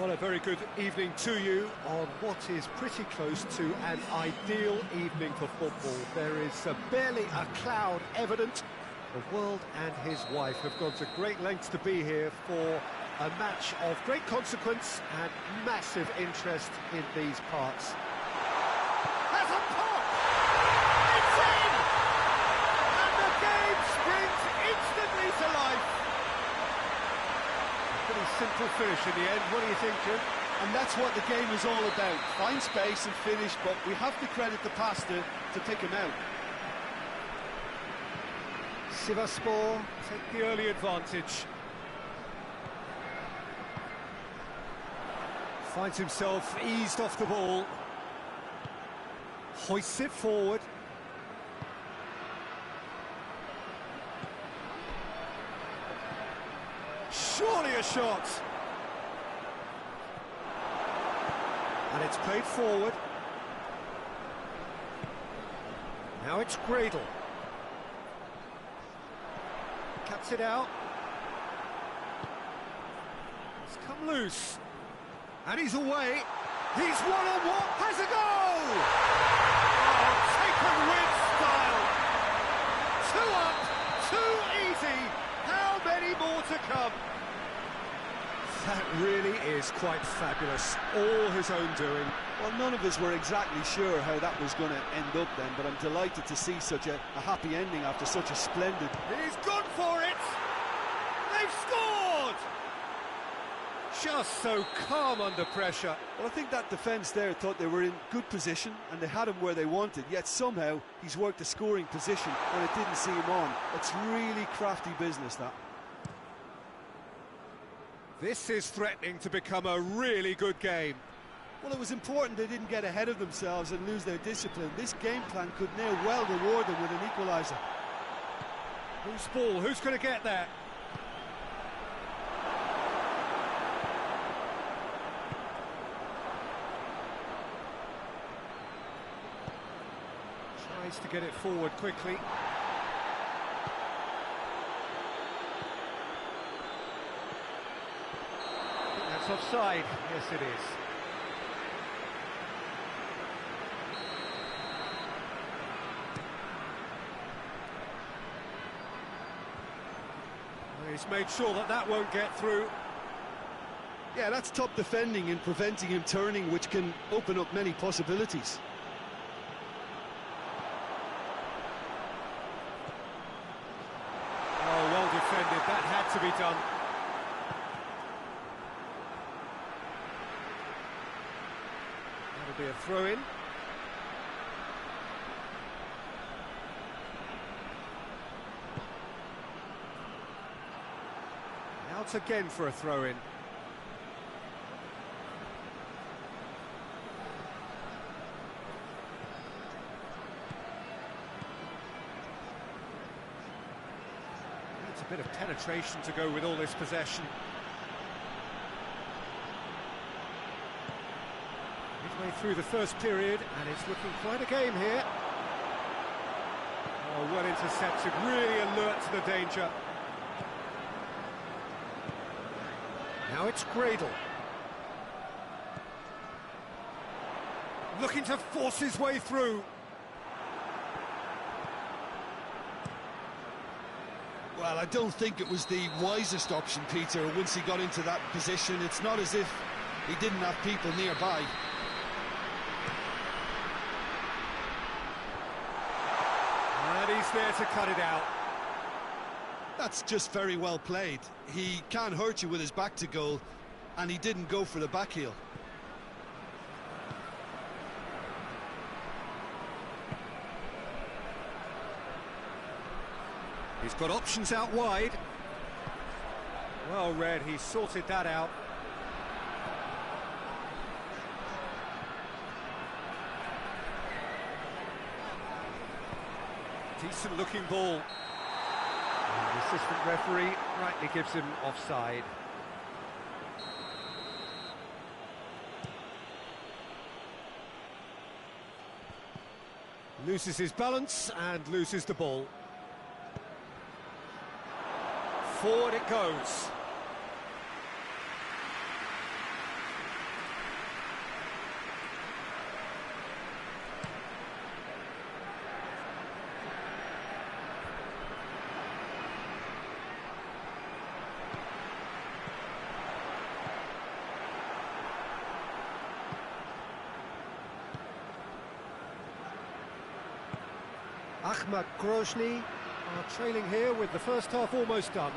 Well, a very good evening to you on what is pretty close to an ideal evening for football. There is barely a cloud evident. The world and his wife have gone to great lengths to be here for a match of great consequence and massive interest in these parts. Has a pop! It's in! And the game springs instantly to life. Pretty simple finish in the end. What do you think, Jim? And that's what the game is all about. Find space and finish, but we have to credit the passer to pick him out. Sivasspor take the early advantage. Finds himself eased off the ball. Hoists it forward. Surely a shot. And it's played forward. Now it's Gradle. Cuts it out. It's come loose. And he's away. He's one-on-one. Has a goal! Oh, taken with style. 2 up, 2 easy. How many more to come? That really is quite fabulous. All his own doing. Well, none of us were exactly sure how that was going to end up then, but I'm delighted to see such a happy ending after such a splendid... He's gone for it! They've scored! Just so calm under pressure. Well, I think that defence there thought they were in good position and they had him where they wanted, yet somehow he's worked a scoring position when it didn't see him on. It's really crafty business, that. This is threatening to become a really good game. Well, it was important they didn't get ahead of themselves and lose their discipline. This game plan could now well reward them with an equaliser. Whose ball? Who's going to get there? Tries to get it forward quickly. That's offside. Yes, it is. He's made sure that that won't get through. Yeah, that's top defending and preventing him turning, which can open up many possibilities. Oh, well defended. That had to be done. That'll be a throw-in. Out again for a throw-in. Needs a bit of penetration to go with all this possession. Midway through the first period, and it's looking quite a game here. Oh, well intercepted, really alert to the danger. Now it's Gradle. Looking to force his way through. Well, I don't think it was the wisest option, Peter, once he got into that position. It's not as if he didn't have people nearby. And he's there to cut it out. That's just very well played. He can't hurt you with his back to goal, and he didn't go for the back heel. He's got options out wide. Well read, he sorted that out. Decent looking ball. And the assistant referee rightly gives him offside. Loses his balance and loses the ball. Forward it goes. Ahmad Grozny are trailing here with the first half almost done.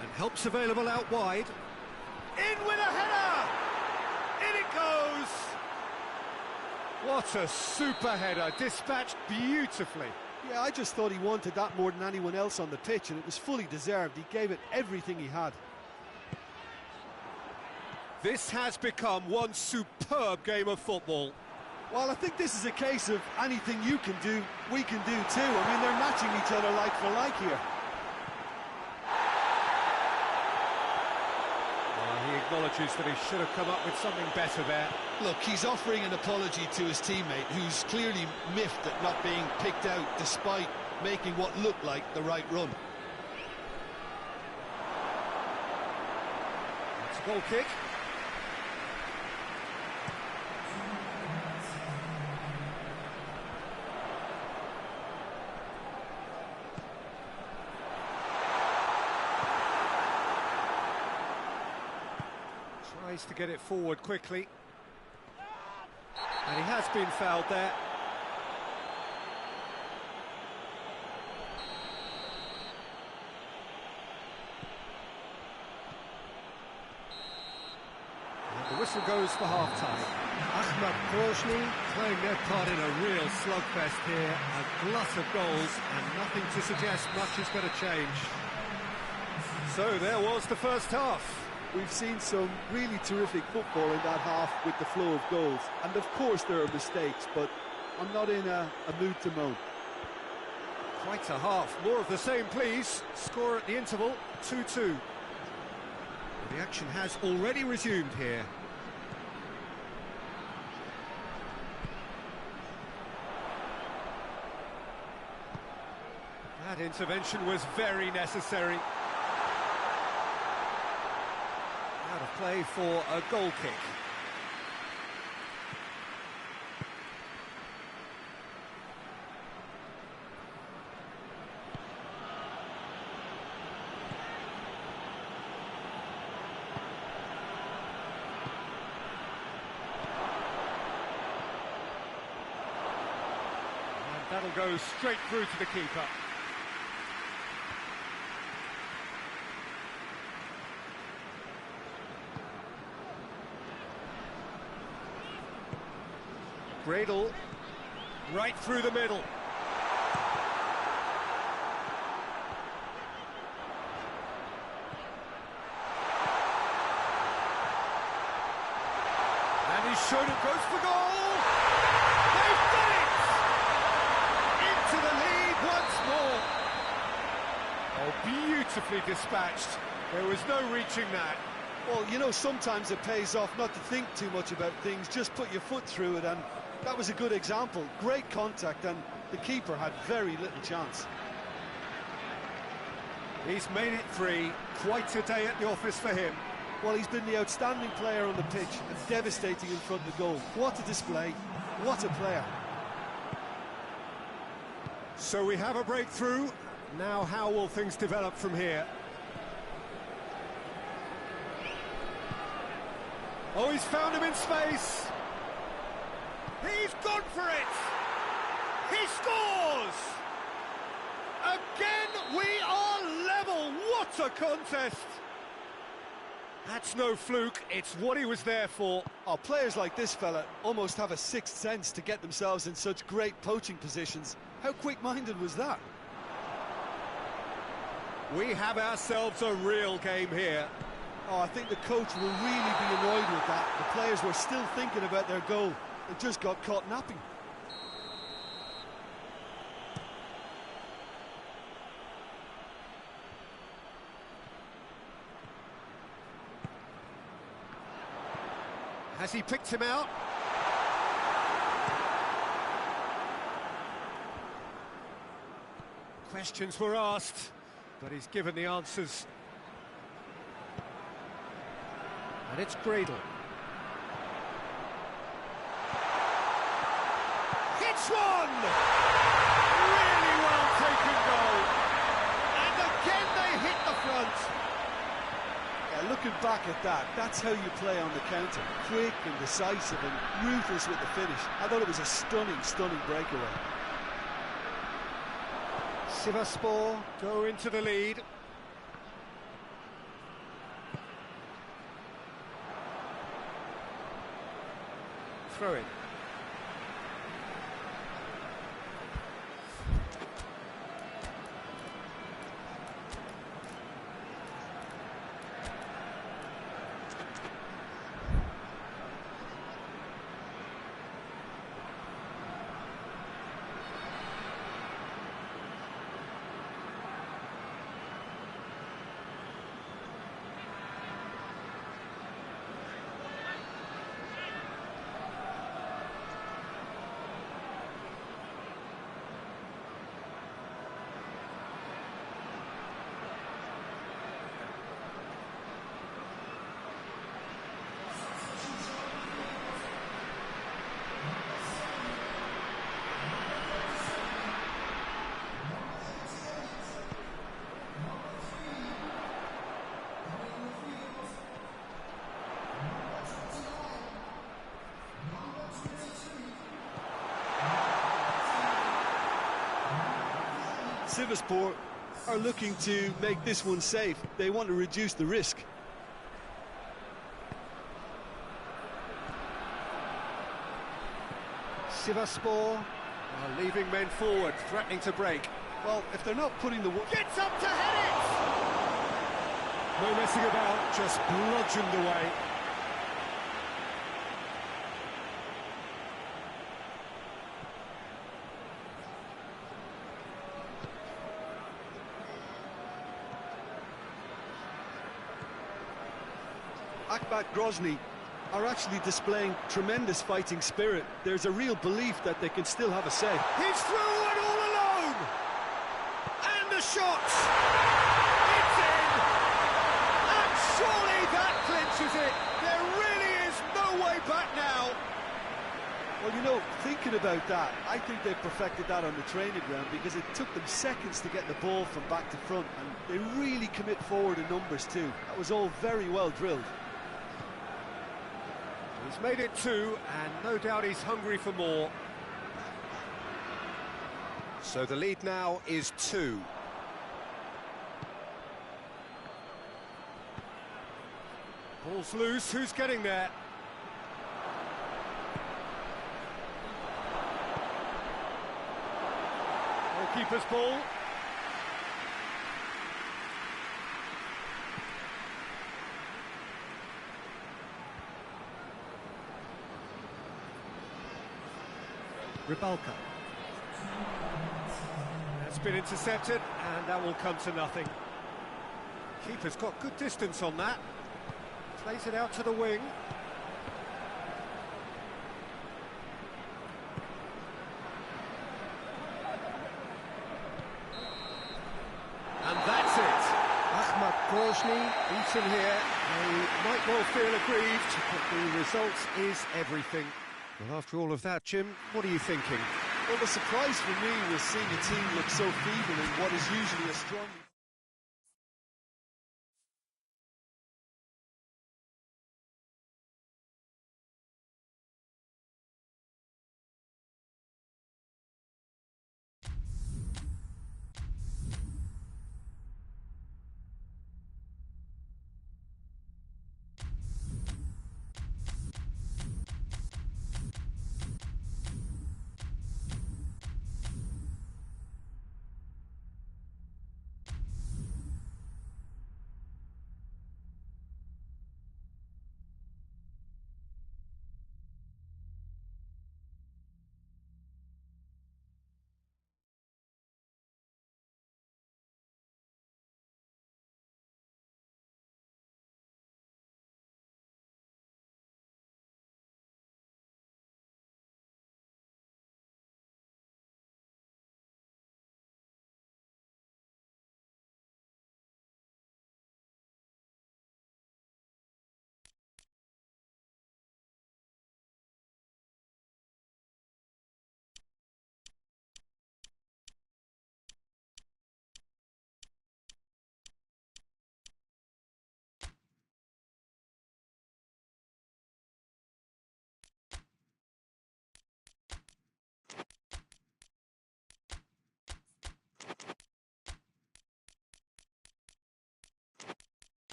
And help's available out wide. In with a header! In it goes! What a super header, dispatched beautifully. Yeah, I just thought he wanted that more than anyone else on the pitch, and it was fully deserved. He gave it everything he had. This has become one superb game of football. Well, I think this is a case of anything you can do, we can do too. I mean, they're matching each other like for like here. He acknowledges that he should have come up with something better there. Look, he's offering an apology to his teammate, who's clearly miffed at not being picked out despite making what looked like the right run. It's a goal kick. Tries to get it forward quickly. And he has been fouled there. And the whistle goes for half-time. Ahmad Grozny playing their part in a real slugfest here. A glut of goals and nothing to suggest much is going to change. So there was the first half. We've seen some really terrific football in that half with the flow of goals. And of course there are mistakes, but I'm not in a mood to moan. Quite a half. More of the same, please. Score at the interval, 2-2. The action has already resumed here. That intervention was very necessary. Out of play for a goal kick. And that'll go straight through to the keeper. Gradle, right through the middle. And he's shown it, goes for goal! They've done it! Into the lead once more. Oh, beautifully dispatched. There was no reaching that. Well, you know, sometimes it pays off not to think too much about things, just put your foot through it, and that was a good example. Great contact, and the keeper had very little chance. He's made it 3. Quite a day at the office for him. Well, he's been the outstanding player on the pitch and devastating in front of the goal. What a display, what a player. So we have a breakthrough. Now how will things develop from here? Oh, he's found him in space. He's gone for it. He scores. Again, we are level. What a contest. That's no fluke. It's what he was there for. Oh, players like this fella almost have a sixth sense to get themselves in such great poaching positions. How quick-minded was that? We have ourselves a real game here. Oh, I think the coach will really be annoyed with that. The players were still thinking about their goal. They just got caught napping. Has he picked him out? Questions were asked, but he's given the answers. And it's Gradle. Hits one! Really well taken goal. And again they hit the front. Yeah, Yeah, looking back at that, that's how you play on the counter. Quick and decisive and ruthless with the finish. I thought it was a stunning, stunning breakaway. Sivasspor go into the lead. Throw in. Sivasspor are looking to make this one safe. They want to reduce the risk. Sivasspor are leaving men forward, threatening to break. Well, if they're not putting the work... Gets up to head it! No messing about, just bludgeoned away. Akhmat Grozny are actually displaying tremendous fighting spirit. There's a real belief that they can still have a say. He's through and all alone! And the shot! It's in! And surely that clinches it! There really is no way back now! Well, you know, thinking about that, I think they perfected that on the training ground because it took them seconds to get the ball from back to front, and they really commit forward in numbers too. That was all very well drilled. He's made it 2, and no doubt he's hungry for more. So the lead now is 2. Ball's loose, who's getting there? Goalkeeper's ball. Rybalka. That's been intercepted, and that will come to nothing. Keeper's got good distance on that. Plays it out to the wing. And that's it. Akhmat Grozny beaten here. They might well feel aggrieved, but the result is everything. Well, after all of that, Jim, what are you thinking? Well, the surprise for me was seeing a team look so feeble in what is usually a strong...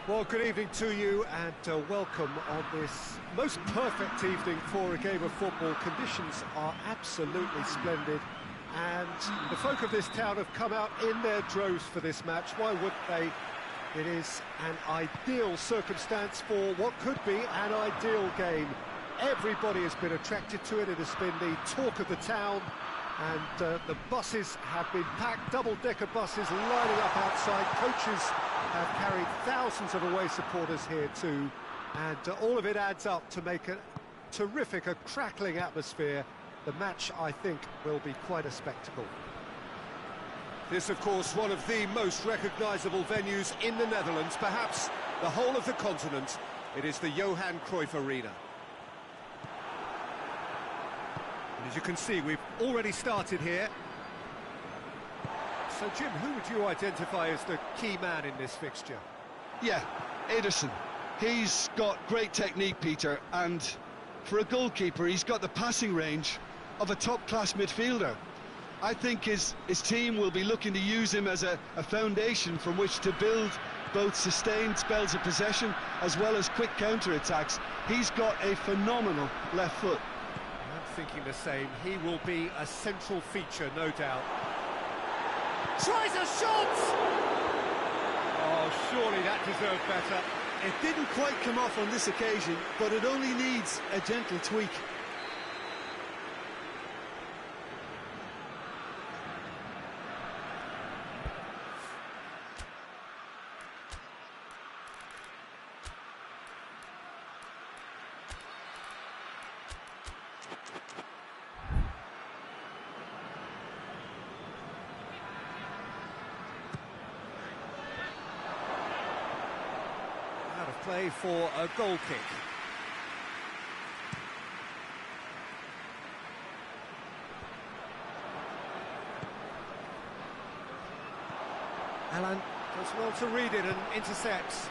Well, good evening to you and welcome on this most perfect evening for a game of football. Conditions are absolutely splendid and the folk of this town have come out in their droves for this match. Why wouldn't they? It is an ideal circumstance for what could be an ideal game. Everybody has been attracted to it. It has been the talk of the town. And the buses have been packed, double-decker buses lining up outside. Coaches have carried thousands of away supporters here too. And all of it adds up to make a terrific, a crackling atmosphere. The match, I think, will be quite a spectacle. This, of course, one of the most recognisable venues in the Netherlands, perhaps the whole of the continent. It is the Johan Cruyff Arena. As you can see, we've already started here. So, Jim, who would you identify as the key man in this fixture? Yeah, Ederson. He's got great technique, Peter, and for a goalkeeper, he's got the passing range of a top-class midfielder. I think his team will be looking to use him as a foundation from which to build both sustained spells of possession as well as quick counter-attacks. He's got a phenomenal left foot. Thinking the same. He will be a central feature, no doubt. Tries a shot! Oh, surely that deserved better. It didn't quite come off on this occasion, but it only needs a gentle tweak. Play for a goal kick. Alan does well to read it and intercepts.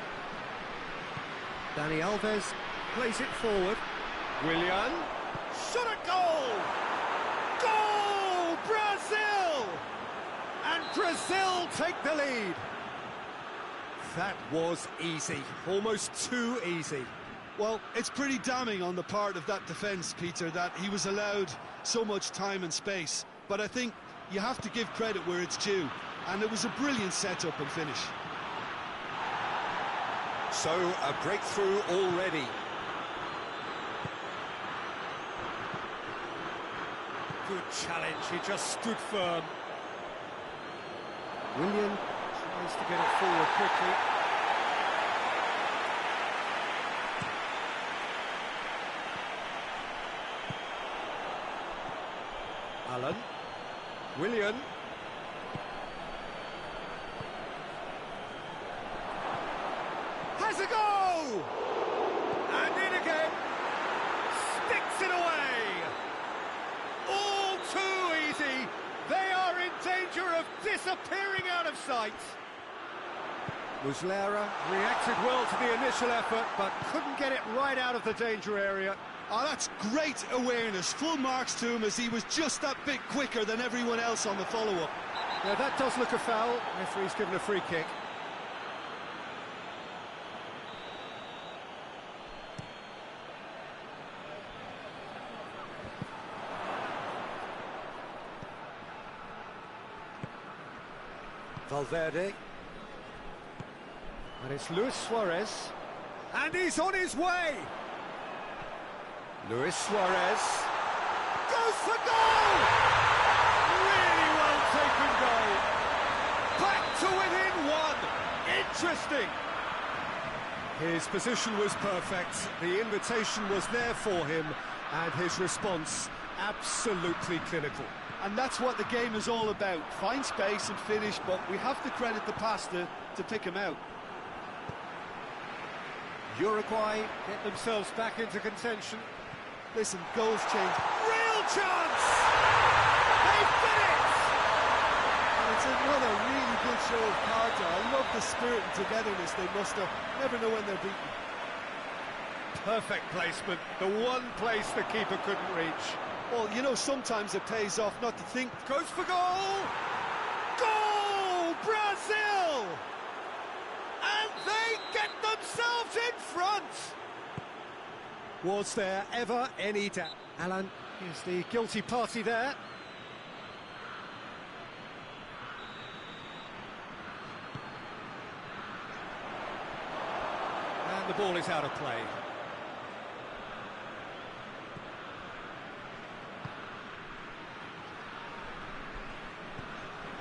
Dani Alves plays it forward. Willian, shot at goal! Goal! Brazil! And Brazil take the lead. That was easy, almost too easy. Well, it's pretty damning on the part of that defence, Peter, that he was allowed so much time and space. But I think you have to give credit where it's due, and it was a brilliant setup and finish. So, a breakthrough already. Good challenge, he just stood firm. Willian tries to get it forward quickly. Alan. Willian. Has a go! And in again. Sticks it away. All too easy. They are in danger of disappearing out of sight. Muslera reacted well to the initial effort, but couldn't get it right out of the danger area. Oh, that's great awareness. Full marks to him as he was just that bit quicker than everyone else on the follow-up. Yeah, that does look a foul. Referee's given a free kick. Valverde. And it's Luis Suarez. And he's on his way! Luis Suarez goes for goal! Really well taken goal. Back to within one. Interesting. His position was perfect. The invitation was there for him, and his response absolutely clinical. And that's what the game is all about. Find space and finish, but we have to credit the pass to pick him out. Uruguay get themselves back into contention. Listen, goals change. Real chance! They've done it! And it's another really good show of character. I love the spirit and togetherness they muster. Never know when they're beaten. Perfect placement. The one place the keeper couldn't reach. Well, you know, sometimes it pays off not to think. Goes for goal! Goal! Brazil! and they get themselves in front! Was there ever any doubt? Alan is the guilty party there. And the ball is out of play.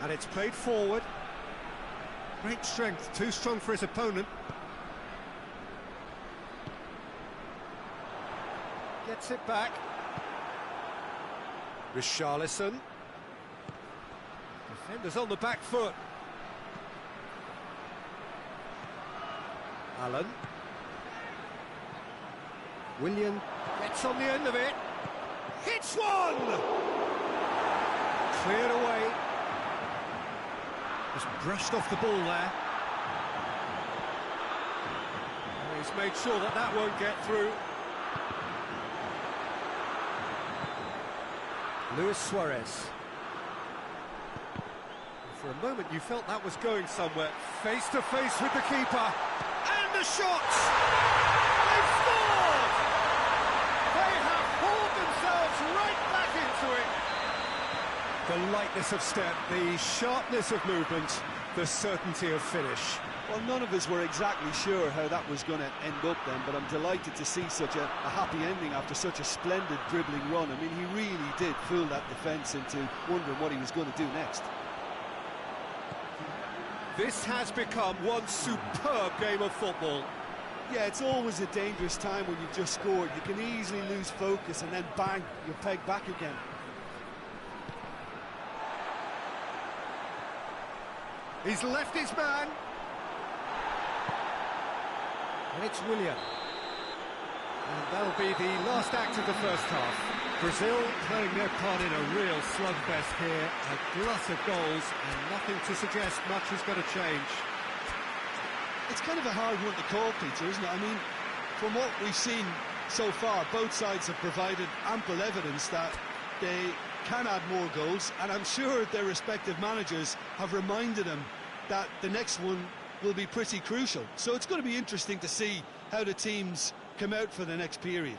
And it's played forward. Great strength, too strong for his opponent. Gets it back. Richarlison. Defenders on the back foot. Allen. Willian gets on the end of it. Hits one! Cleared away. Just brushed off the ball there. And he's made sure that that won't get through. Luis Suarez. For a moment you felt that was going somewhere. Face to face with the keeper. And the shots! They've scored! They have hauled themselves right back into it. The lightness of step, the sharpness of movement, the certainty of finish. Well, none of us were exactly sure how that was going to end up then, but I'm delighted to see such a happy ending after such a splendid dribbling run. I mean, he really did fool that defence into wondering what he was going to do next. This has become one superb game of football. Yeah, it's always a dangerous time when you've just scored. You can easily lose focus and then bang, you're pegged back again. He's left his man. And it's Willian. And that'll be the last act of the first half. Brazil playing their part in a real slugfest here. A glut of goals and nothing to suggest much is going to change. It's kind of a hard one to call, Peter, isn't it? I mean, from what we've seen so far, both sides have provided ample evidence that they can add more goals, and I'm sure their respective managers have reminded them that the next one will be pretty crucial. So it's going to be interesting to see how the teams come out for the next period.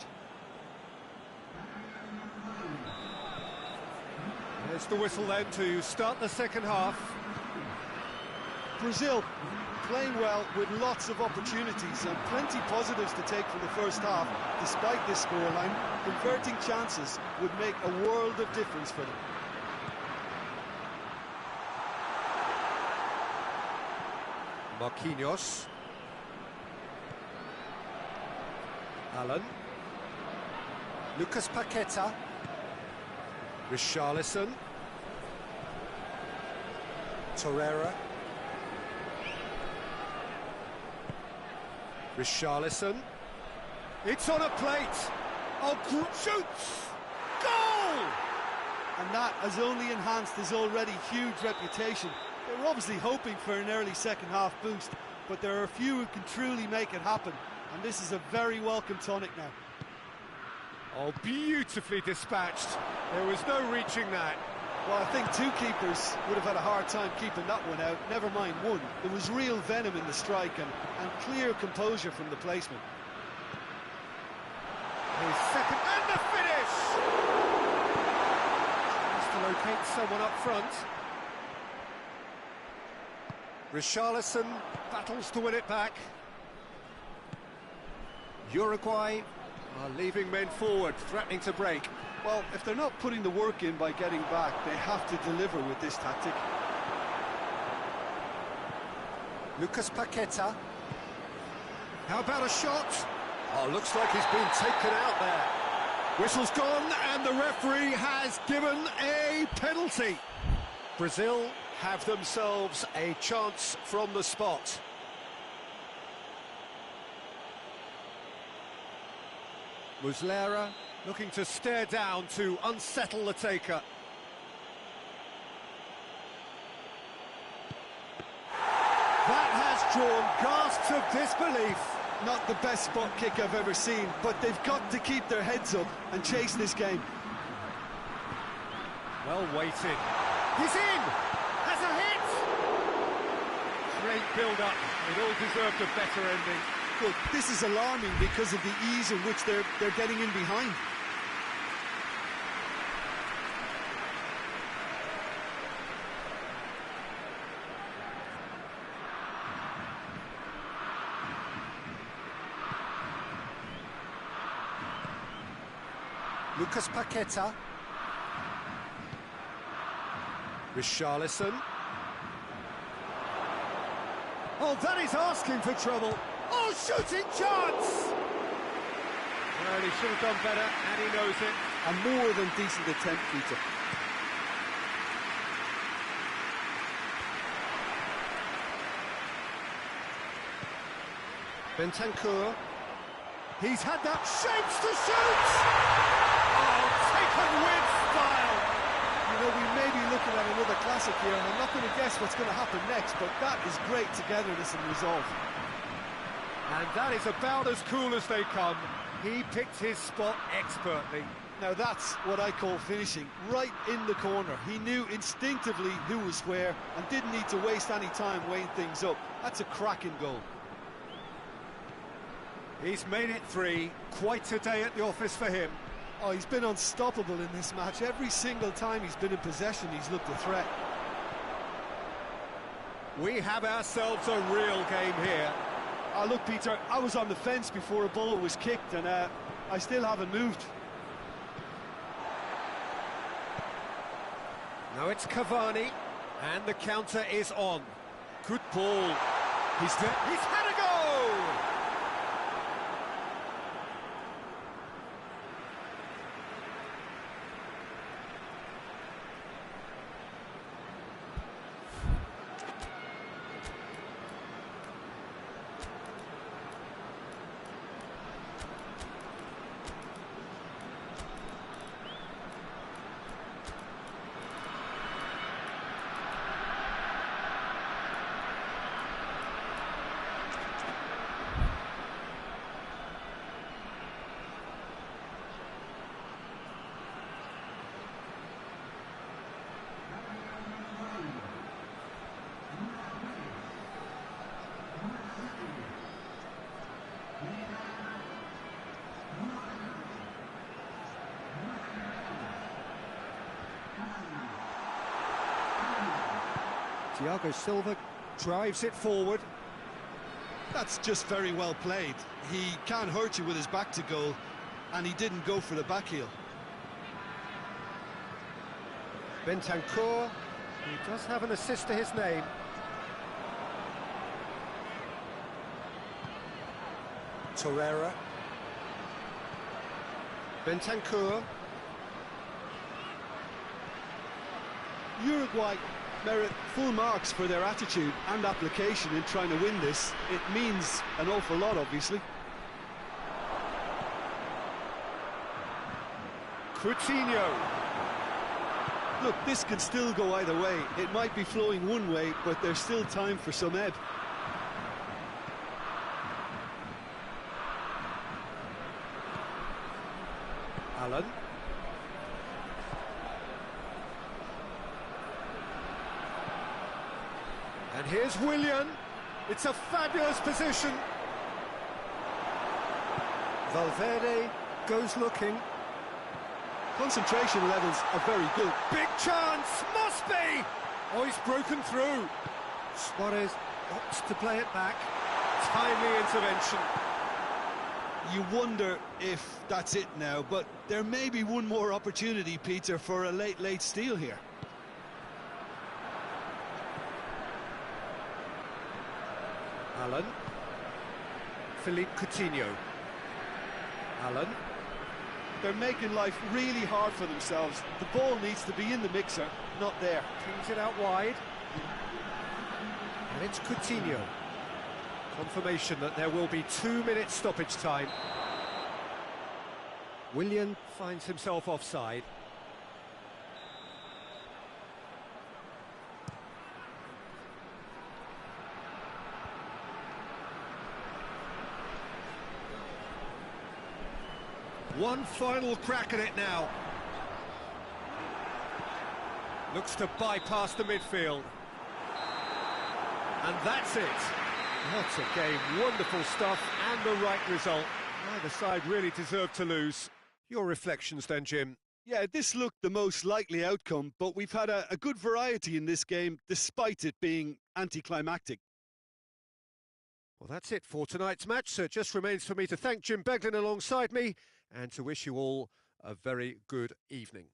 There's the whistle then to start the second half. Brazil playing well with lots of opportunities and plenty positives to take from the first half. Despite this scoreline, converting chances would make a world of difference for them. Marquinhos. Allen. Lucas Paqueta. Richarlison. Torreira. Richarlison. It's on a plate. Oh, shoots! Goal! And that has only enhanced his already huge reputation. They were obviously hoping for an early second-half boost, but there are a few who can truly make it happen, and this is a very welcome tonic now. Oh, beautifully dispatched. There was no reaching that. Well, I think two keepers would have had a hard time keeping that one out, never mind one. There was real venom in the strike and clear composure from the placement. His second, and the finish! Tries to locate someone up front. Richarlison battles to win it back. Uruguay are leaving men forward, threatening to break. Well, if they're not putting the work in by getting back, they have to deliver with this tactic. Lucas Paqueta. How about a shot? Oh, looks like he's been taken out there. Whistle's gone, and the referee has given a penalty. Brazil have themselves a chance from the spot. Muslera looking to stare down to unsettle the taker. That has drawn gasps of disbelief. Not the best spot kick I've ever seen, but they've got to keep their heads up and chase this game. Well weighted. He's in! Has a hit! Great build-up. It all deserved a better ending. Look, this is alarming because of the ease in which they're getting in behind. Lucas Paqueta. Richarlison. Oh, that is asking for trouble. Oh, shooting chance! Well, he should have done better, and he knows it. A more than decent attempt, Peter. Bentancur. He's had that shapes to shoot! Oh, taken with style! You know, we may be looking at another classic here, and I'm not going to guess what's going to happen next, but that is great togetherness and resolve. And that is about as cool as they come. He picked his spot expertly. Now that's what I call finishing, right in the corner. He knew instinctively who was where and didn't need to waste any time weighing things up. That's a cracking goal. He's made it 3. Quite a day at the office for him. Oh, he's been unstoppable in this match. Every single time he's been in possession, he's looked a threat. We have ourselves a real game here. Oh, look, Peter, I was on the fence before a ball was kicked, and I still haven't moved. Now it's Cavani, and the counter is on. Good ball. He's there. He's had a goal! Thiago Silva drives it forward. That's just very well played. He can't hurt you with his back to goal, and he didn't go for the back heel. Bentancur, he does have an assist to his name. Torreira. Bentancur. Uruguay merit full marks for their attitude and application in trying to win this. It means an awful lot, obviously. Coutinho. Look, this can still go either way. It might be flowing one way, but there's still time for some ebb. Allen. And here's Willian. It's a fabulous position. Valverde goes looking. Concentration levels are very good. Big chance, must be! Oh, he's broken through. Suarez opts to play it back. Timely intervention. You wonder if that's it now, but there may be one more opportunity, Peter, for a late steal here. Allen. Philippe Coutinho. Allen. They're making life really hard for themselves. The ball needs to be in the mixer, not there. Brings it out wide. And it's Coutinho. Confirmation that there will be 2 minutes stoppage time. Willian finds himself offside. One final crack at it now. Looks to bypass the midfield. And that's it. What a game, wonderful stuff, and the right result. Neither side really deserved to lose. Your reflections then, Jim? Yeah, this looked the most likely outcome, but we've had a good variety in this game, despite it being anticlimactic. Well, that's it for tonight's match, so it just remains for me to thank Jim Beglin alongside me and to wish you all a very good evening.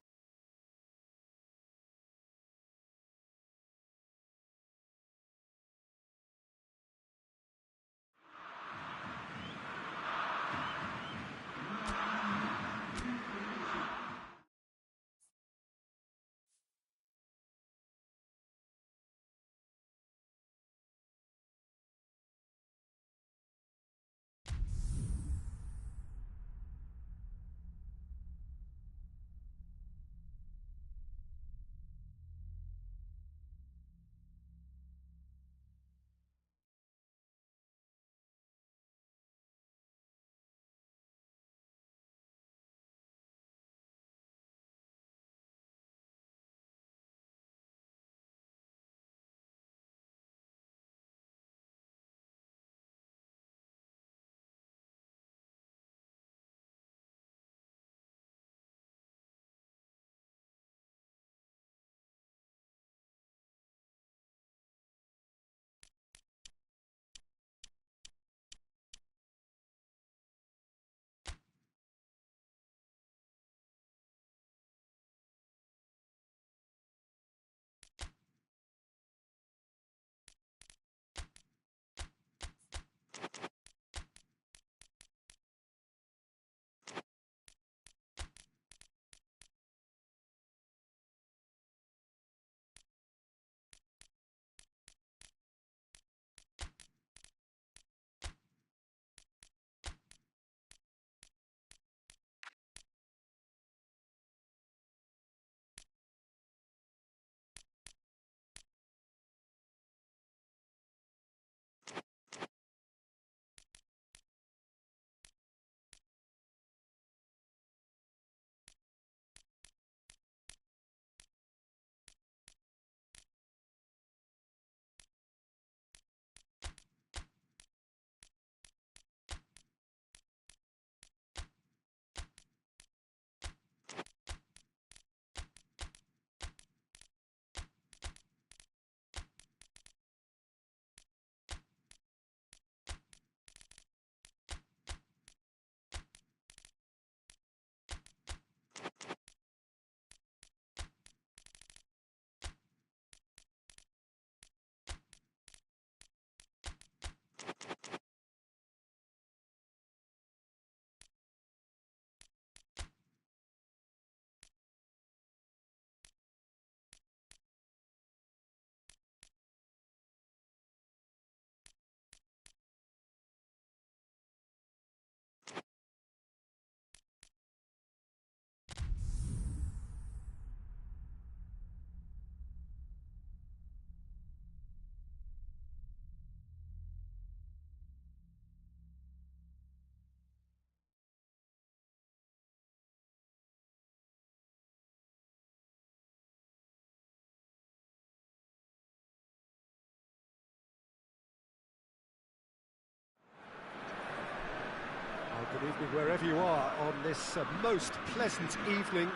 Good evening wherever you are on this most pleasant evening.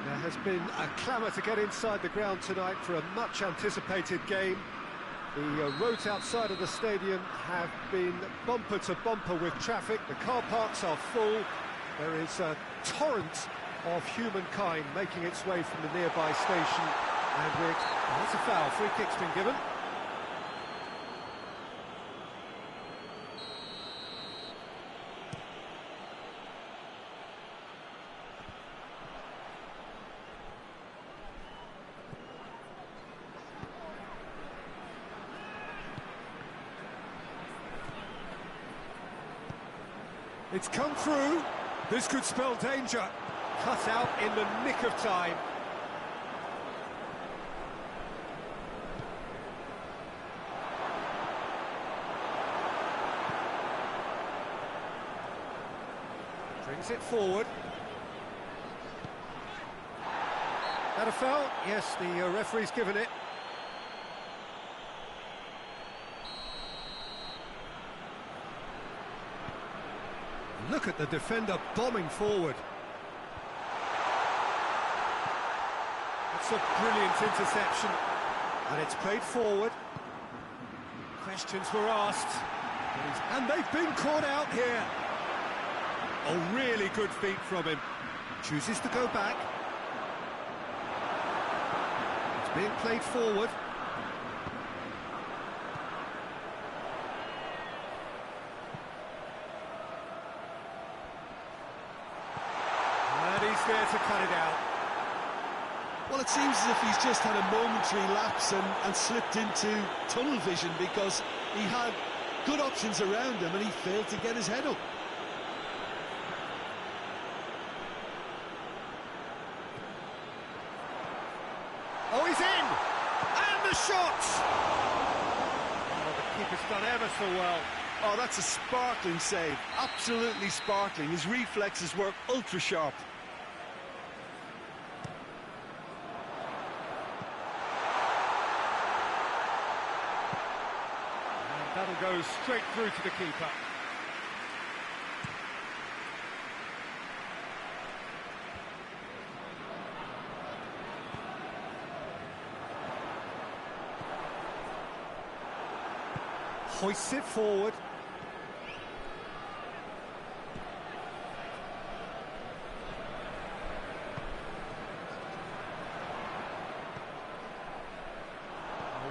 There has been a clamour to get inside the ground tonight for a much anticipated game. The roads outside of the stadium have been bumper to bumper with traffic. The car parks are full. There is a torrent of humankind making its way from the nearby station. And that's a foul. Free kick's been given. It's come through. This could spell danger. Cut out in the nick of time. Brings it forward. That a foul? Yes, the referee's given it. Look at the defender bombing forward. It's a brilliant interception, and it's played forward. Questions were asked, and they've been caught out here. Oh, really good feet from him. Chooses to go back. It's being played forward. And he's there to cut it out. Well, it seems as if he's just had a momentary lapse and slipped into tunnel vision, because he had good options around him and he failed to get his head up. Oh, he's in! And the shot! Oh, the keeper's done ever so well. Oh, that's a sparkling save. Absolutely sparkling. His reflexes work ultra sharp. And that'll go straight through to the keeper. Hoists it forward.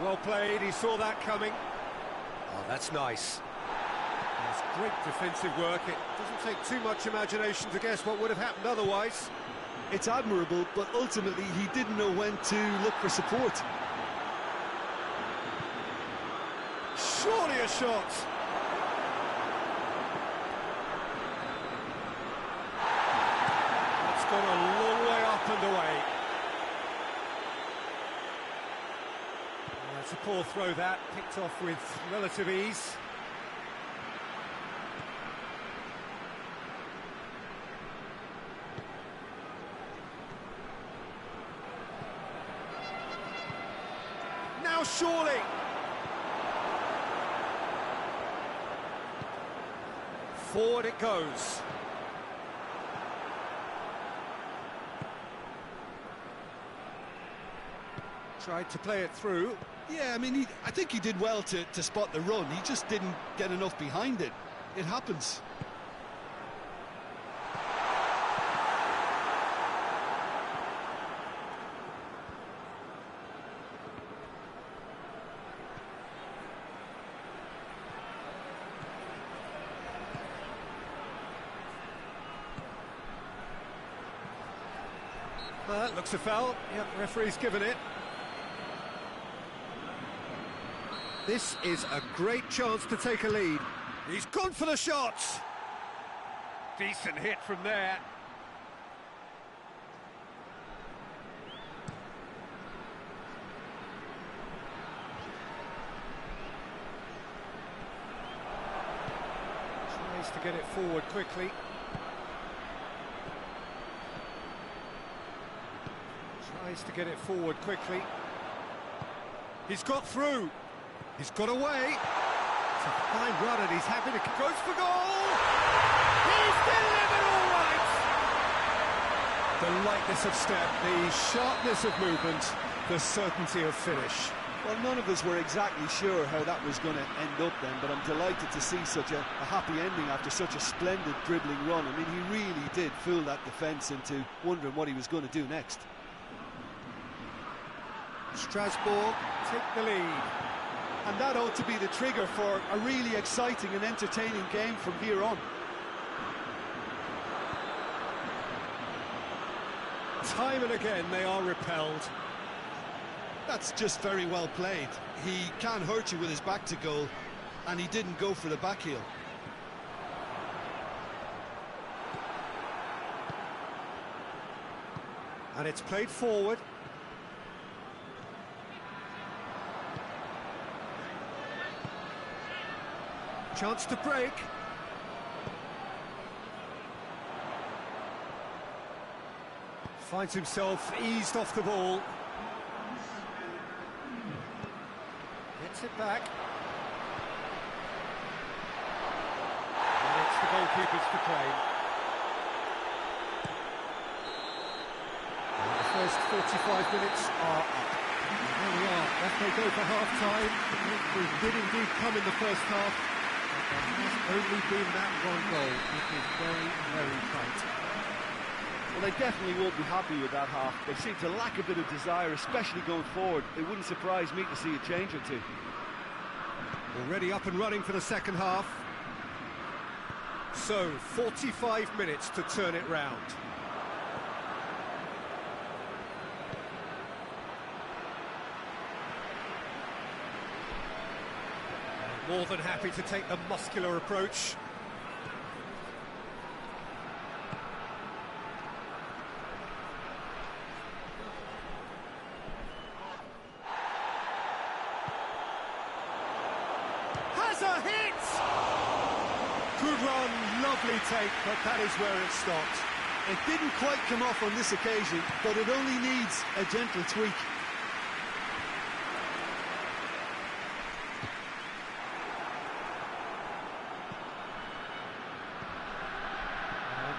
Well played, he saw that coming. Oh, that's nice. That's great defensive work. It doesn't take too much imagination to guess what would have happened otherwise. It's admirable, but ultimately he didn't know when to look for support. Surely a shot. That's gone a long way up and away. That's a poor throw, that. Picked off with relative ease. Now surely. Forward it goes. Tried to play it through. Yeah, I mean, I think he did well to spot the run. He just didn't get enough behind it. It happens. Looks a foul. Yep, referee's given it. This is a great chance to take a lead. He's gone for the shot. Decent hit from there. Tries to get it forward quickly. Tries to get it forward quickly. He's got through. He's got away. It's a fine run and he's happy to... Goes for goal! He's delivered all right! The lightness of step, the sharpness of movement, the certainty of finish. Well, none of us were exactly sure how that was going to end up then, but I'm delighted to see such a happy ending after such a splendid dribbling run. I mean, he really did fool that defence into wondering what he was going to do next. Strasbourg take the lead. And that ought to be the trigger for a really exciting and entertaining game from here on. Time and again they are repelled. That's just very well played. He can hurt you with his back to goal, and he didn't go for the back heel. And it's played forward. Chance to break. Finds himself eased off the ball. Gets it back. And it's the goalkeepers to claim. And the first 45 minutes are up. And there we are, off they go for half-time. We did indeed come in the first half, but there has only been that one goal. It is very, very tight. Well, they definitely won't be happy with that half. They seem to lack a bit of desire, especially going forward. It wouldn't surprise me to see a change or two. Already up and running for the second half. So, 45 minutes to turn it round. More than happy to take the muscular approach. Has a hit! Good run, lovely take, but that is where it stopped. It didn't quite come off on this occasion, but it only needs a gentle tweak.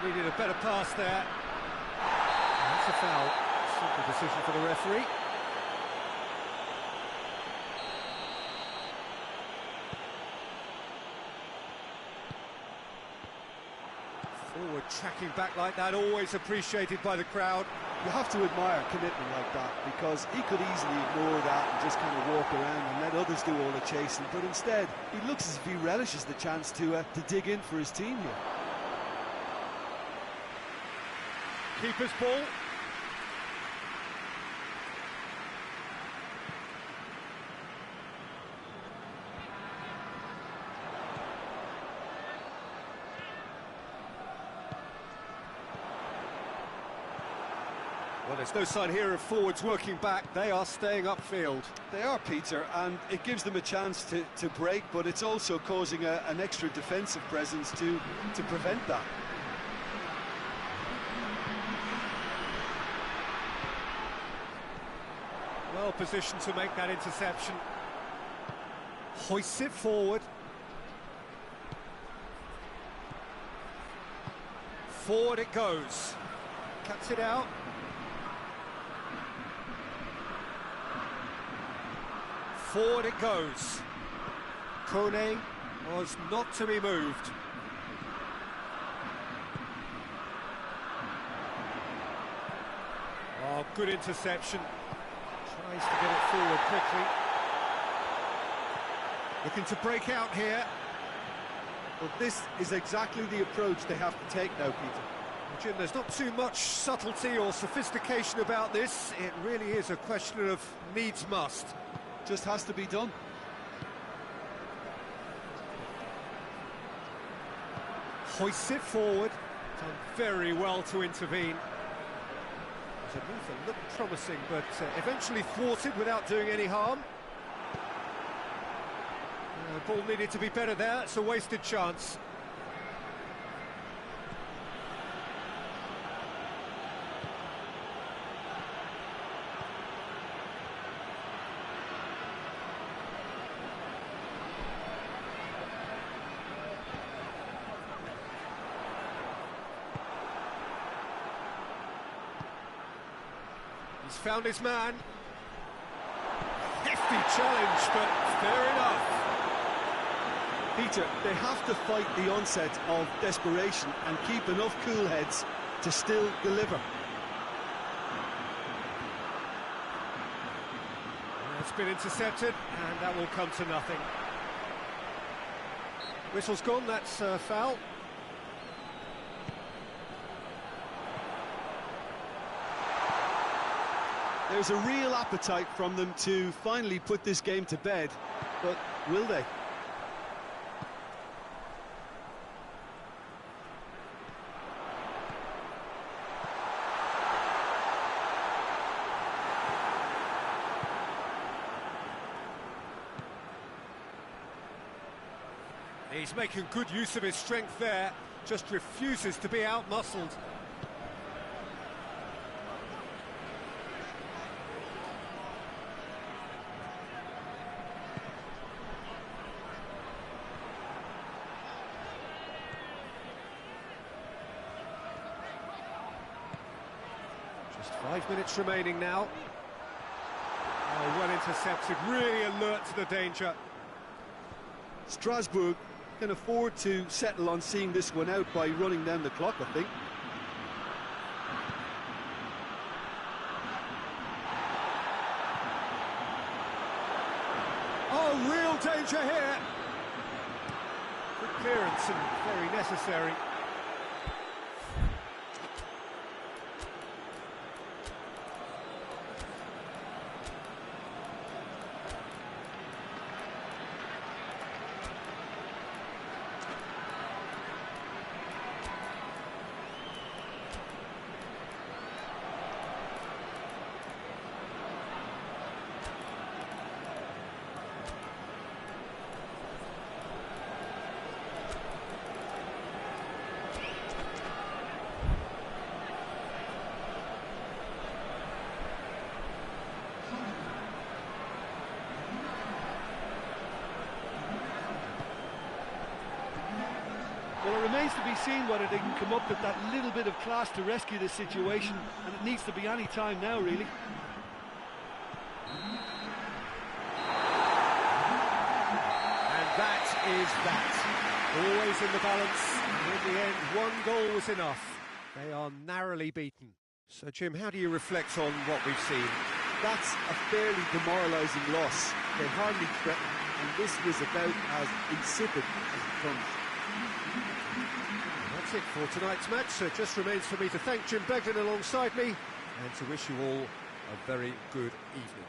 Needed a better pass there. That's a foul. Simple decision for the referee. Forward tracking back like that, always appreciated by the crowd. You have to admire commitment like that, because he could easily ignore that and just kind of walk around and let others do all the chasing, but instead he looks as if he relishes the chance to dig in for his team here. Keeper's ball. Well, there's no sign here of forwards working back. They are staying upfield. They are, Peter, and it gives them a chance to break, but it's also causing an extra defensive presence to prevent that. Well positioned to make that interception. Hoists it forward. Forward it goes. Cuts it out. Forward it goes. Kone was not to be moved. Oh, good interception. Tries to get it forward quickly. Looking to break out here. Well, this is exactly the approach they have to take now, Peter. Well, Jim, there's not too much subtlety or sophistication about this. It really is a question of needs must. Just has to be done. Hoists it forward. Done very well to intervene. The move that looked promising, but eventually thwarted without doing any harm. The ball needed to be better there. It's a wasted chance. He's found his man. Hefty challenge, but fair enough. Peter, they have to fight the onset of desperation and keep enough cool heads to still deliver. It's been intercepted, and that will come to nothing. Whistle's gone, that's a foul. There's a real appetite from them to finally put this game to bed, but will they? He's making good use of his strength there, just refuses to be out-muscled. 5 minutes remaining now. Oh, well intercepted, really alert to the danger. Strasbourg can afford to settle on seeing this one out by running down the clock, I think. Oh, real danger here. Good clearance and very necessary. Well, it remains to be seen whether they can come up with that little bit of class to rescue this situation, and it needs to be any time now, really. And that is that. Always in the balance. In the end, one goal was enough. They are narrowly beaten. So, Jim, how do you reflect on what we've seen? That's a fairly demoralising loss. They hardly threatened, and this was about as insipid as it comes. That's it for tonight's match. So it just remains for me to thank Jim Beglin alongside me and to wish you all a very good evening.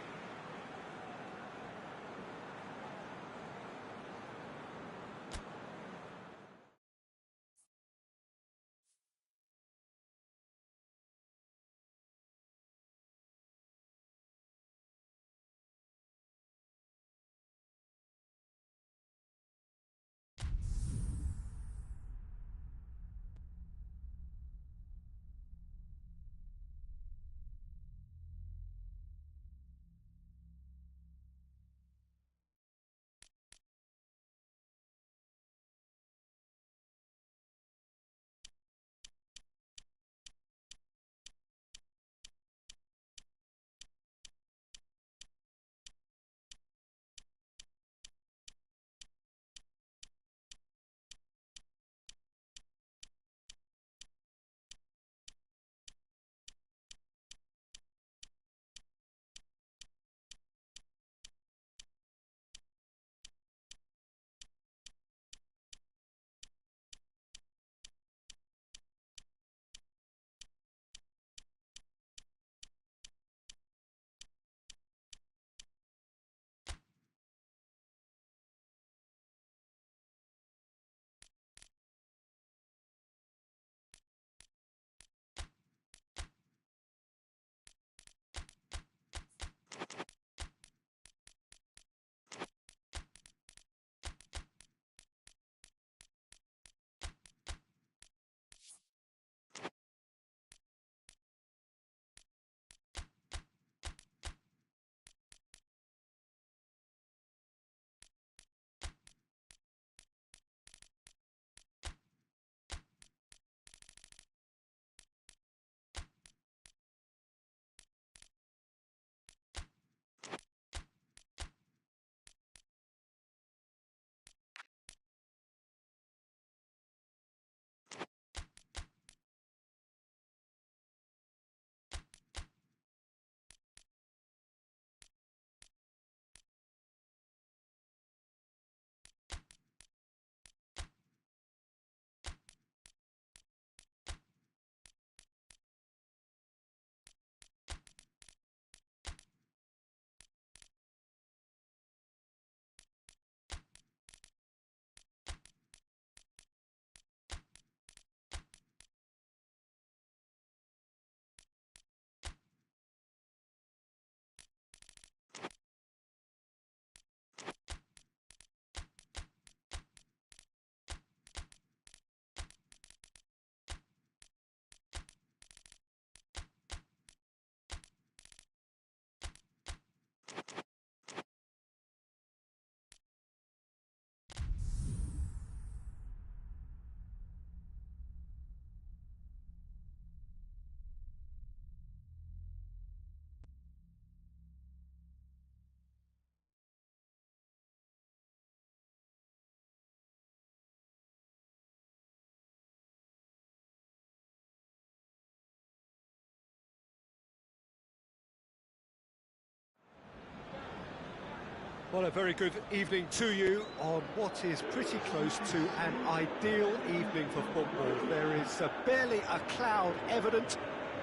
Well, a very good evening to you on what is pretty close to an ideal evening for football. There is barely a cloud evident.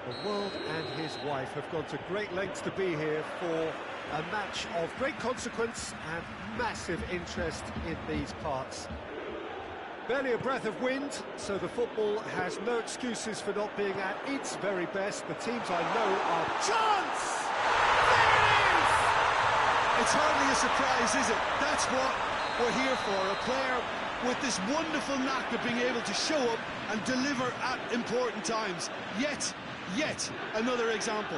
The world and his wife have gone to great lengths to be here for a match of great consequence and massive interest in these parts. Barely a breath of wind, so the football has no excuses for not being at its very best. The teams I know are... Chance! There it is! It's hardly a surprise, is it? That's what we're here for, a player with this wonderful knack of being able to show up and deliver at important times. Yet another example.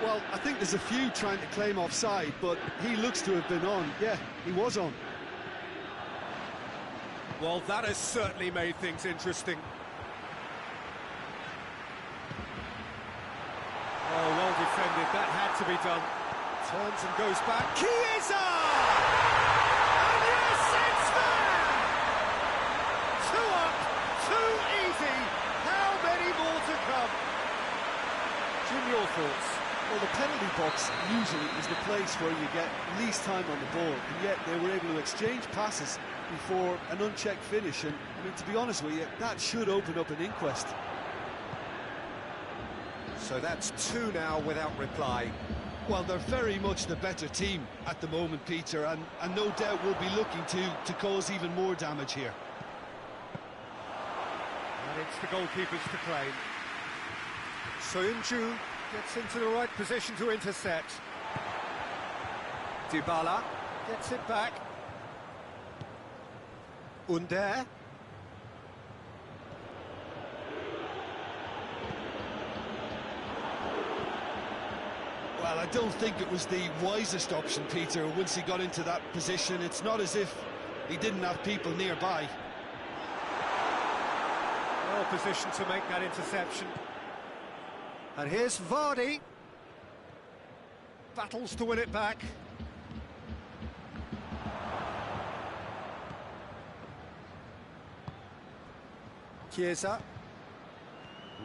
Well, I think there's a few trying to claim offside, but he looks to have been on. Yeah, he was on. Well, that has certainly made things interesting. Oh, well defended, that had to be done. Turns and goes back. Chiesa! And yes, it's there! 2 up, 2 easy. How many more to come? Jim, your thoughts? Well, the penalty box usually is the place where you get least time on the ball, and yet they were able to exchange passes before an unchecked finish, and I mean, to be honest with you, that should open up an inquest. So that's 2 now without reply. Well, they're very much the better team at the moment, Peter, and no doubt will be looking to cause even more damage here. And it's the goalkeepers to claim. Soyuncu gets into the right position to intercept. Dybala gets it back. Under. Well, I don't think it was the wisest option, Peter, once he got into that position. It's not as if he didn't have people nearby. Well positioned to make that interception. And here's Vardy. Battles to win it back. Chiesa.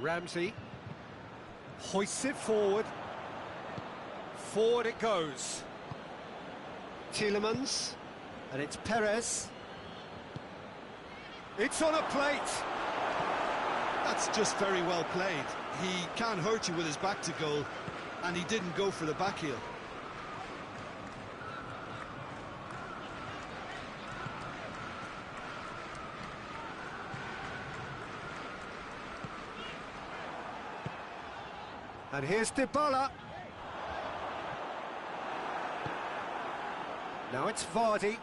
Ramsey. Hoists it forward. Forward it goes. Tielemans. And it's Perez. It's on a plate. That's just very well played. He can't hurt you with his back to goal, and he didn't go for the back heel. And here's Dybala. Now it's Vardy.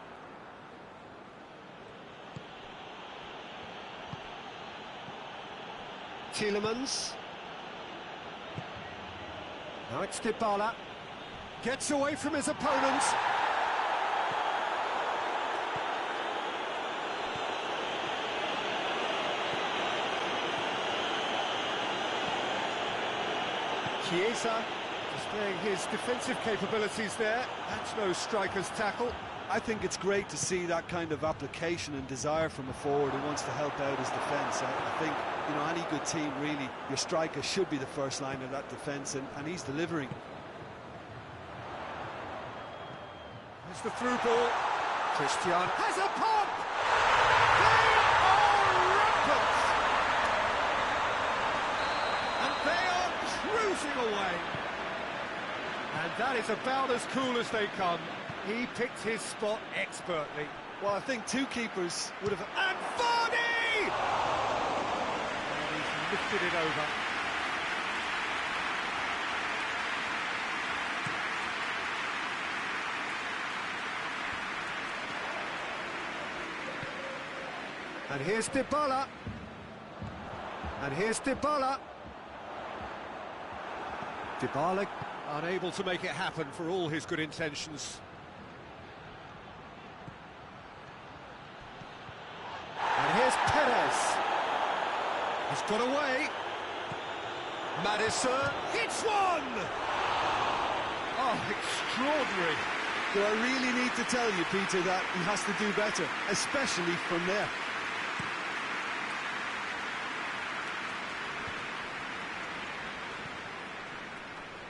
Tielemans. Now it's Dybala. Gets away from his opponents. Chiesa displaying his defensive capabilities there. That's no striker's tackle. I think it's great to see that kind of application and desire from a forward who wants to help out his defence. I think, you know, any good team, really, your striker should be the first line of that defence, and he's delivering. There's the through ball. Christian has a pop! They are rampant! And they are cruising away. And that is about as cool as they come. He picked his spot expertly. Well, I think 2 keepers would have... And Vardy! And he's lifted it over. And here's Dybala. And here's Dybala. Dybala unable to make it happen for all his good intentions. And here's Perez. He's got away. Madison hits one! Oh, extraordinary. Do I really need to tell you, Peter, that he has to do better, especially from there?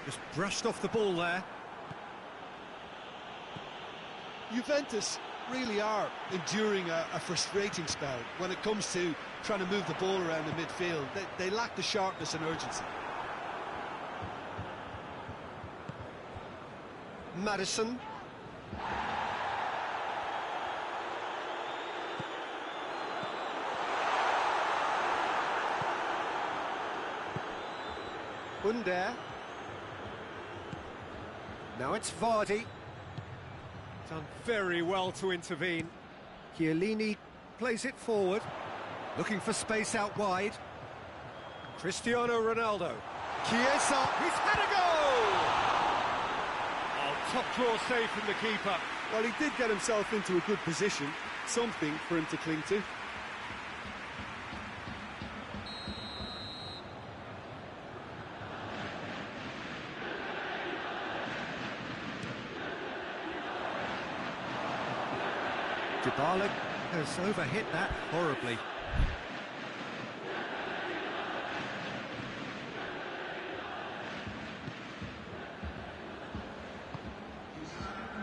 Just brushed off the ball there. Juventus really are enduring a frustrating spell when it comes to trying to move the ball around the midfield. They lack the sharpness and urgency. Madison. Under. Now it's Vardy. Done very well to intervene. Chiellini plays it forward, looking for space out wide. Cristiano Ronaldo. Chiesa, he's had a goal! Oh, top draw save from the keeper. Well, he did get himself into a good position, something for him to cling to. Dybala has overhit that horribly.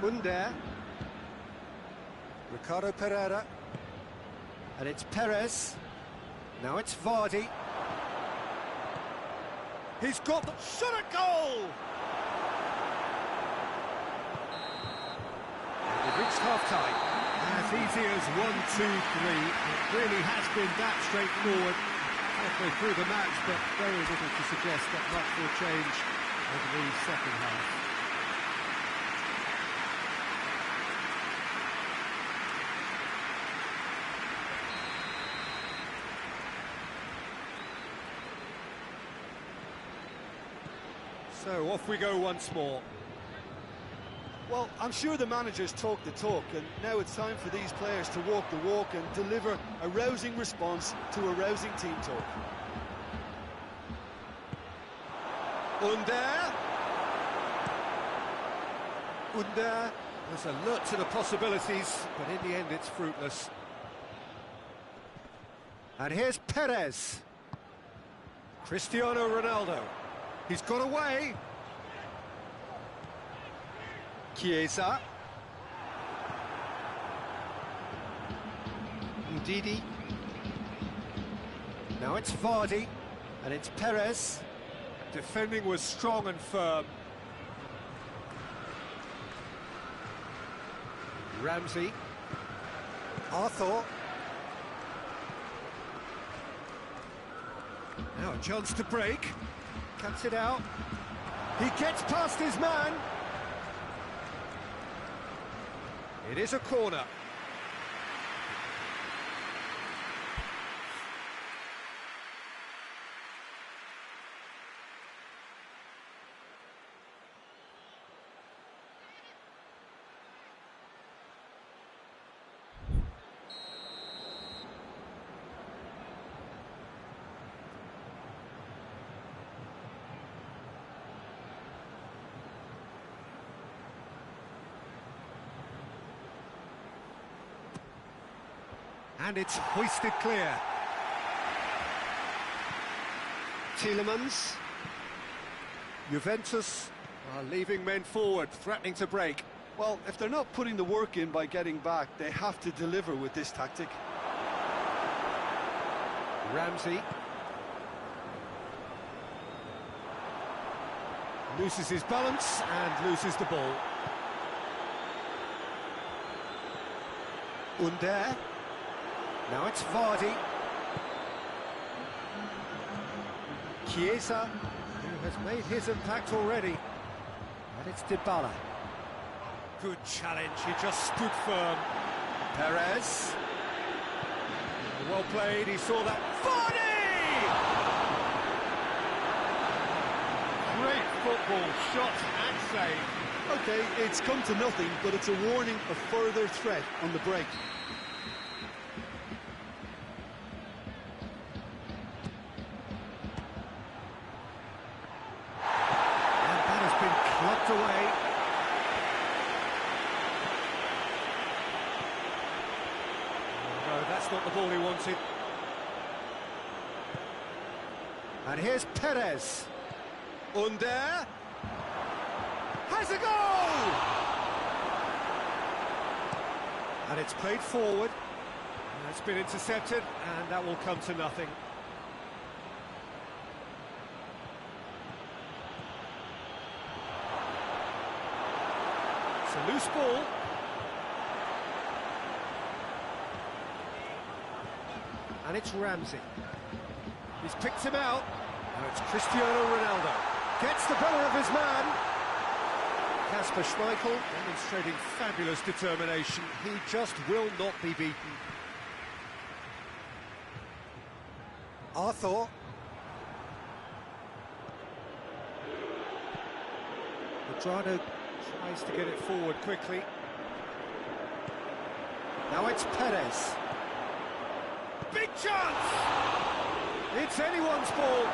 Under. Ricardo Pereira. And it's Perez. Now it's Vardy. He's got the shot at goal! And we've reached half-time. As easy as 1, 2, 3. It really has been that straightforward halfway through the match, but very little to suggest that much will change over the second half. So off we go once more. Well, I'm sure the managers talk the talk, and now it's time for these players to walk the walk and deliver a rousing response to a rousing team talk. Under was alert to the possibilities, but in the end it's fruitless. And here's Perez. Cristiano Ronaldo. He's got away. Chiesa. Ndidi. Now it's Vardy, and it's Perez. Defending was strong and firm. Ramsey. Arthur. Now a chance to break. Cuts it out. He gets past his man. It is a corner. And it's hoisted clear. Tielemans. Juventus are leaving men forward, threatening to break. Well, if they're not putting the work in by getting back, they have to deliver with this tactic. Ramsey. Loses his balance and loses the ball. Under. Now it's Vardy. Chiesa, who has made his impact already. And it's Dybala. Good challenge, he just stood firm. Perez. Well played, he saw that. Vardy! Great football, shot and save. Okay, it's come to nothing, but it's a warning of further threat on the break. Away. No, that's not the ball he wanted. And here's Perez. Under. Has a goal! And it's played forward. And it's been intercepted, and that will come to nothing. It's a loose ball. And it's Ramsey. He's picked him out. Now it's Cristiano Ronaldo. Gets the better of his man. Kasper Schmeichel demonstrating fabulous determination. He just will not be beaten. Arthur. Medrano tries to get it forward quickly. Now it's Perez. Big chance! It's anyone's ball.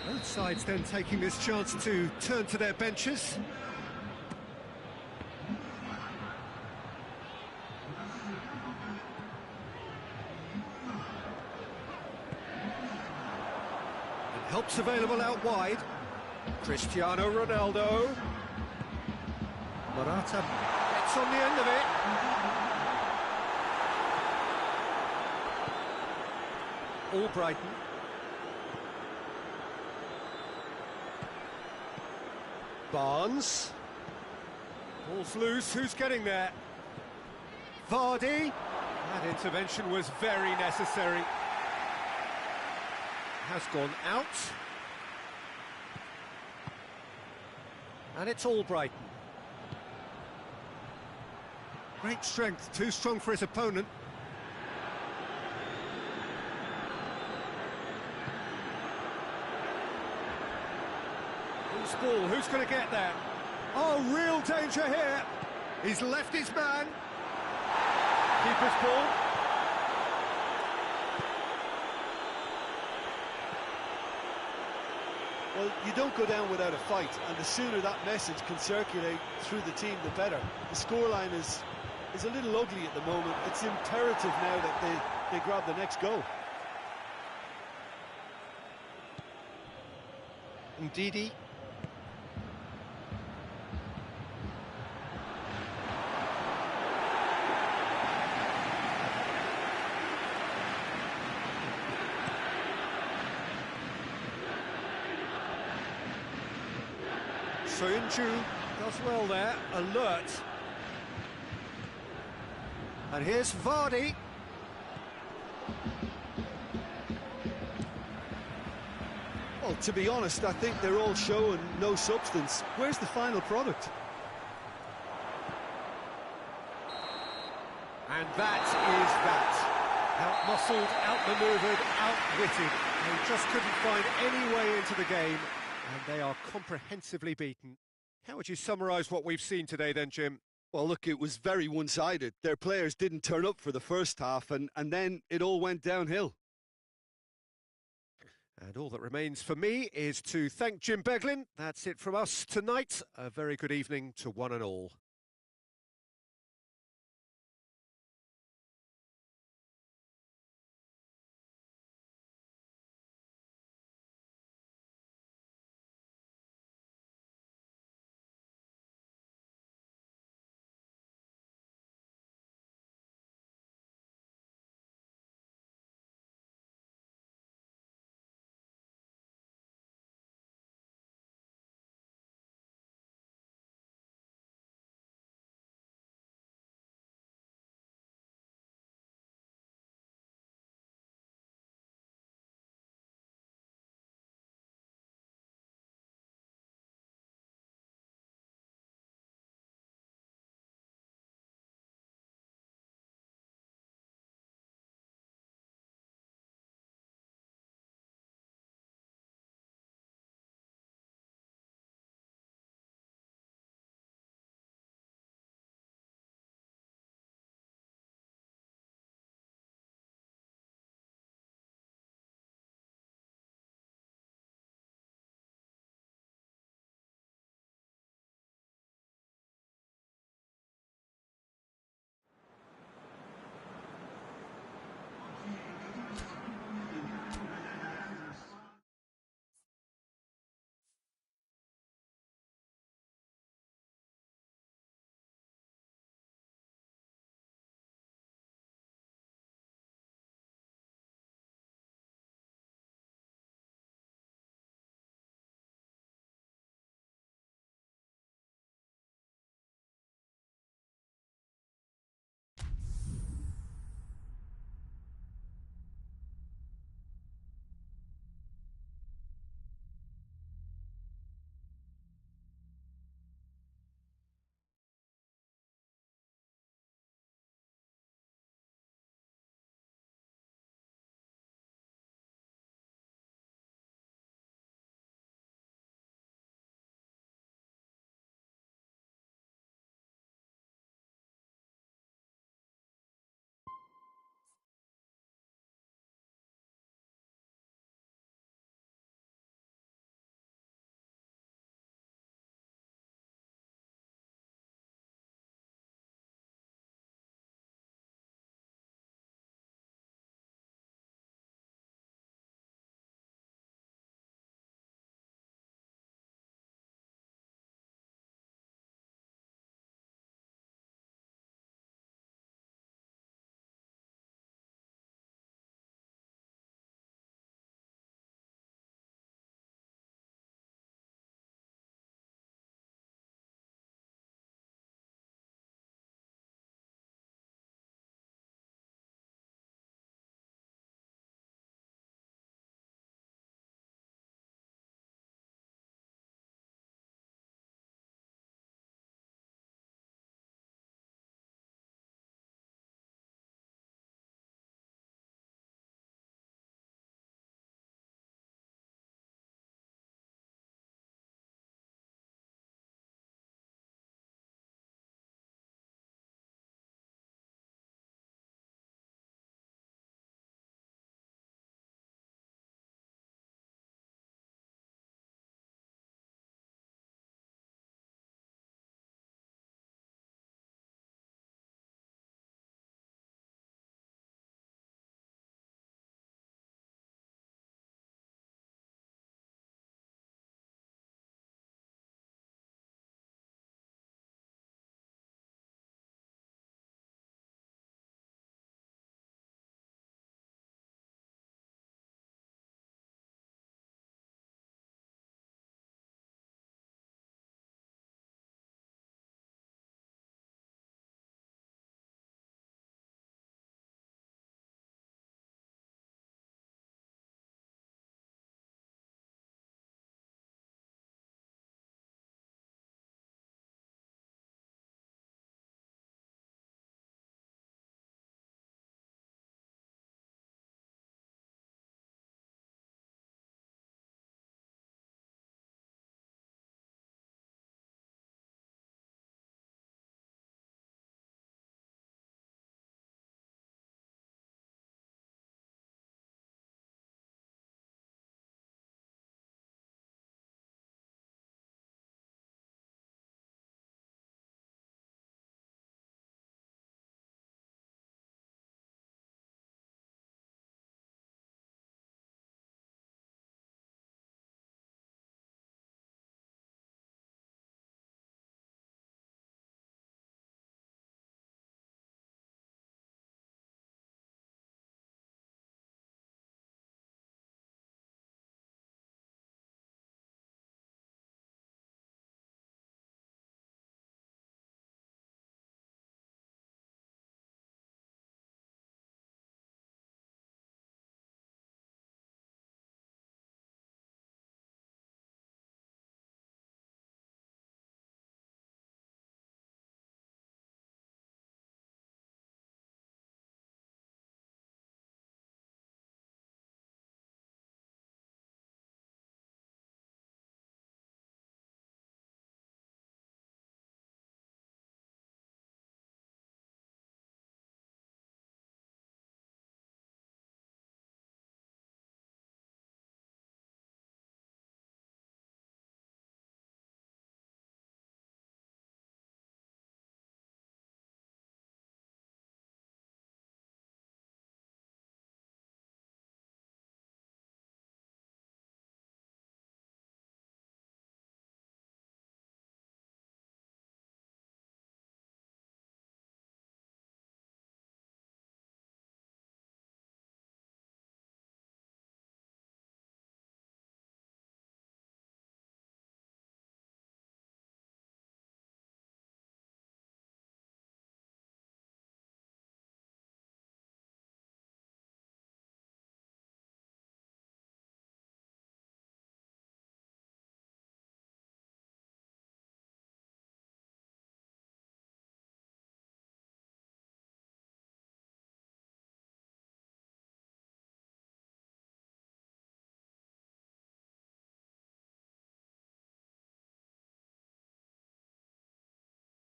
Both sides then taking this chance to turn to their benches. And help's available out wide. Cristiano Ronaldo. Morata gets on the end of it. Albrighton. Barnes. Ball's loose, who's getting there? Vardy. That intervention was very necessary. Has gone out. And it's Albrighton. Great strength, too strong for his opponent. Loose ball, who's going to get there? Oh, real danger here. He's left his man. Keeper's ball. Well, you don't go down without a fight, and the sooner that message can circulate through the team, the better. The scoreline is a little ugly at the moment. It's imperative now that they grab the next goal. Ndidi. Soyuncu does well there, alert. And here's Vardy. Well, to be honest, I think they're all show and no substance. Where's the final product? And that is that. Out-muscled, out-manoeuvred, outwitted. They just couldn't find any way into the game, and they are comprehensively beaten. How would you summarise what we've seen today then, Jim? Well, look, it was very one-sided. Their players didn't turn up for the first half, and then it all went downhill. And all that remains for me is to thank Jim Beglin. That's it from us tonight. A very good evening to one and all.